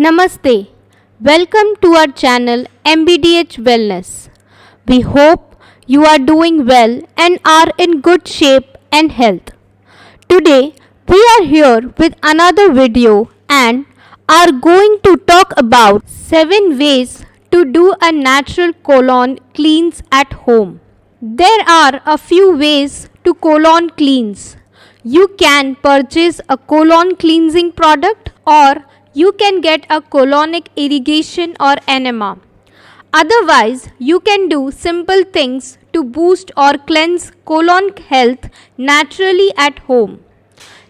Namaste. Welcome to our channel MBDH Wellness. We hope you are doing well and are in good shape and health. Today we are here with another video and are going to talk about 7 ways to do a natural colon cleanse at home. There are a few ways to colon cleanse. You can purchase a colon cleansing product or you can get a colonic irrigation or enema. Otherwise, you can do simple things to boost or cleanse colon health naturally at home.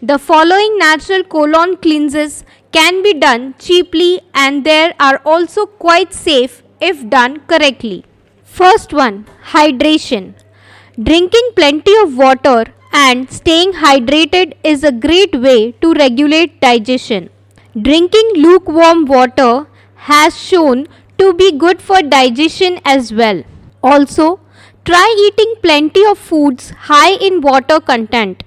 The following natural colon cleanses can be done cheaply and they are also quite safe if done correctly. First one, hydration. Drinking plenty of water and staying hydrated is a great way to regulate digestion. Drinking lukewarm water has shown to be good for digestion as well. Also, try eating plenty of foods high in water content.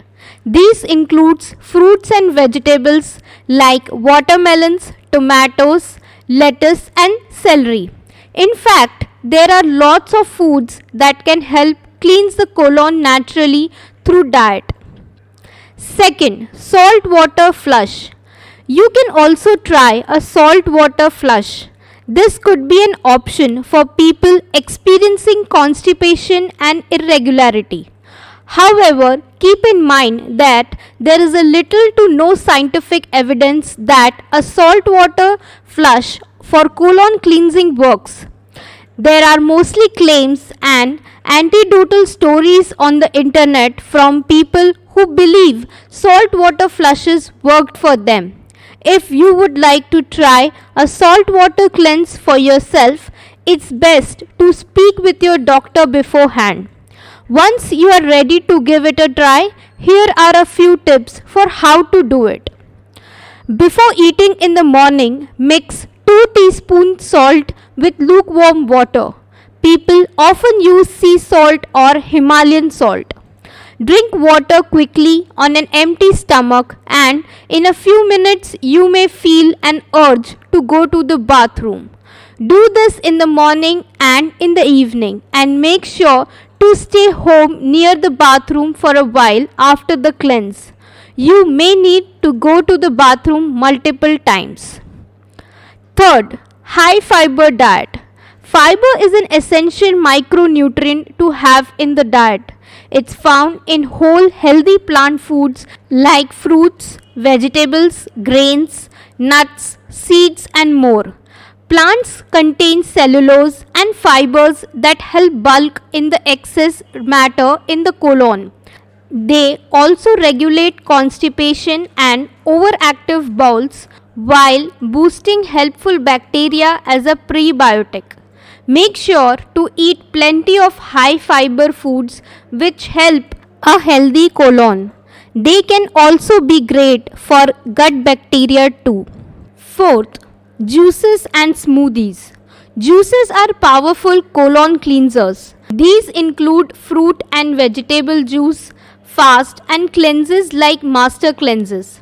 These includes fruits and vegetables like watermelons, tomatoes, lettuce and celery. In fact, there are lots of foods that can help cleanse the colon naturally through diet. Second, salt water flush. You can also try a salt water flush. This could be an option for people experiencing constipation and irregularity. However, keep in mind that there is a little to no scientific evidence that a salt water flush for colon cleansing works. There are mostly claims and anecdotal stories on the internet from people who believe salt water flushes worked for them. If you would like to try a salt water cleanse for yourself, it's best to speak with your doctor beforehand. Once you are ready to give it a try, here are a few tips for how to do it. Before eating in the morning, mix 2 teaspoons salt with lukewarm water. People often use sea salt or Himalayan salt. Drink water quickly on an empty stomach and in a few minutes you may feel an urge to go to the bathroom. Do this in the morning and in the evening and make sure to stay home near the bathroom for a while after the cleanse. You may need to go to the bathroom multiple times. Third, high fiber diet. Fiber is an essential micronutrient to have in the diet. It's found in whole healthy plant foods like fruits, vegetables, grains, nuts, seeds and more. Plants contain cellulose and fibers that help bulk in the excess matter in the colon. They also regulate constipation and overactive bowels while boosting helpful bacteria as a prebiotic. Make sure to eat plenty of high fiber foods which help a healthy colon. They can also be great for gut bacteria too. Fourth, juices and smoothies. Juices are powerful colon cleansers. These include fruit and vegetable juice, fast and cleanses like master cleanses.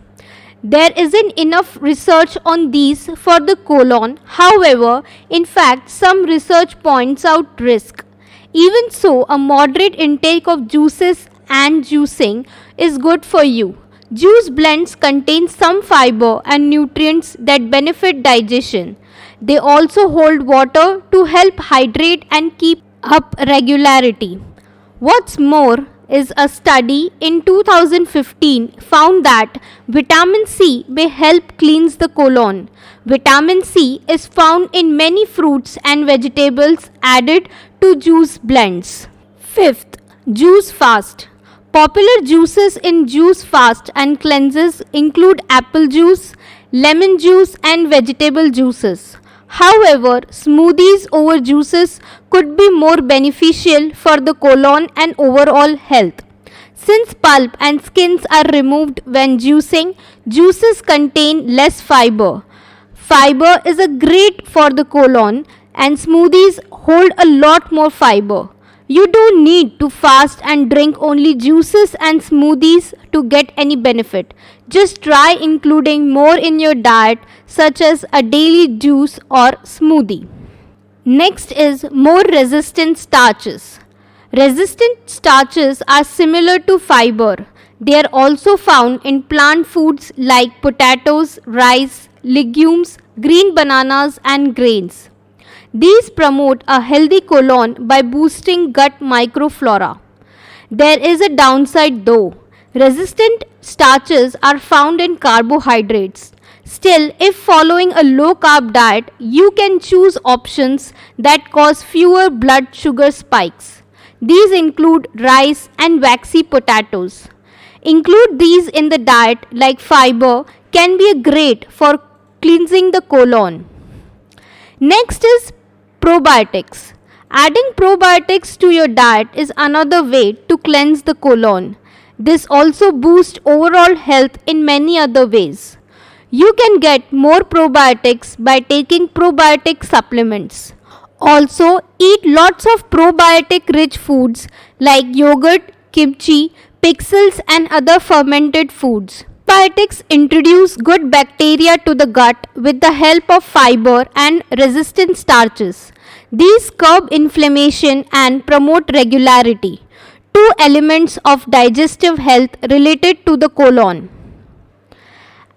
There isn't enough research on these for the colon. However, in fact, some research points out risk. Even so, a moderate intake of juices and juicing is good for you. Juice blends contain some fiber and nutrients that benefit digestion. They also hold water to help hydrate and keep up regularity. What's more, is a study in 2015 found that vitamin C may help cleanse the colon. Vitamin C is found in many fruits and vegetables added to juice blends. Fifth, juice fast. Popular juices in juice fast and cleanses include apple juice, lemon juice and vegetable juices. However, smoothies over juices could be more beneficial for the colon and overall health. Since pulp and skins are removed when juicing, juices contain less fiber. Fiber is a great for the colon and smoothies hold a lot more fiber. You don't need to fast and drink only juices and smoothies to get any benefit. Just try including more in your diet, such as a daily juice or smoothie. Next is more resistant starches. Resistant starches are similar to fiber. They are also found in plant foods like potatoes, rice, legumes, green bananas, and grains. These promote a healthy colon by boosting gut microflora. There is a downside though. Resistant starches are found in carbohydrates. Still, if following a low carb diet, you can choose options that cause fewer blood sugar spikes. These include rice and waxy potatoes. Include these in the diet like fiber can be great for cleansing the colon. Next is probiotics. Adding probiotics to your diet is another way to cleanse the colon. This also boosts overall health in many other ways. You can get more probiotics by taking probiotic supplements. Also, eat lots of probiotic rich foods like yogurt, kimchi, pickles, and other fermented foods. Probiotics introduce good bacteria to the gut with the help of fiber and resistant starches. These curb inflammation and promote regularity, two elements of digestive health related to the colon.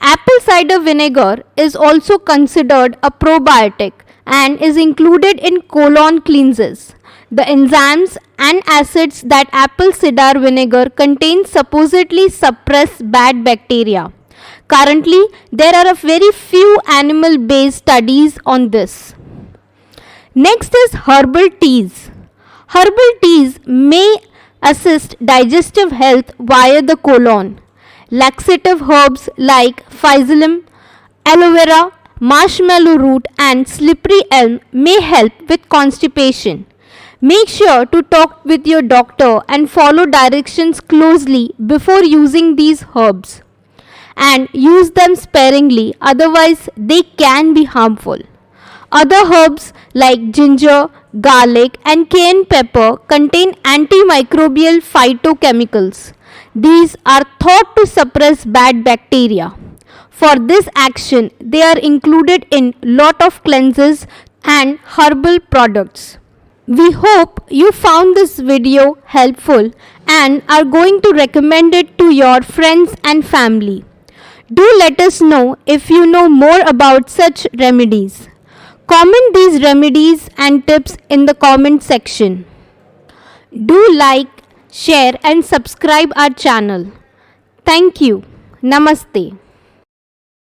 Apple cider vinegar is also considered a probiotic and is included in colon cleanses. The enzymes and acids that apple cider vinegar contains supposedly suppress bad bacteria. Currently, there are a very few animal-based studies on this. Next is herbal teas. Herbal teas may assist digestive health via the colon. Laxative herbs like physalim, aloe vera, marshmallow root, and slippery elm may help with constipation. Make sure to talk with your doctor and follow directions closely before using these herbs. And use them sparingly, otherwise, they can be harmful. Other herbs like ginger, garlic, and cayenne pepper contain antimicrobial phytochemicals. These are thought to suppress bad bacteria. For this action, they are included in lot of cleanses and herbal products. We hope you found this video helpful and are going to recommend it to your friends and family. Do let us know if you know more about such remedies. Comment these remedies and tips in the comment section. Do like, share and subscribe our channel. Thank you. Namaste.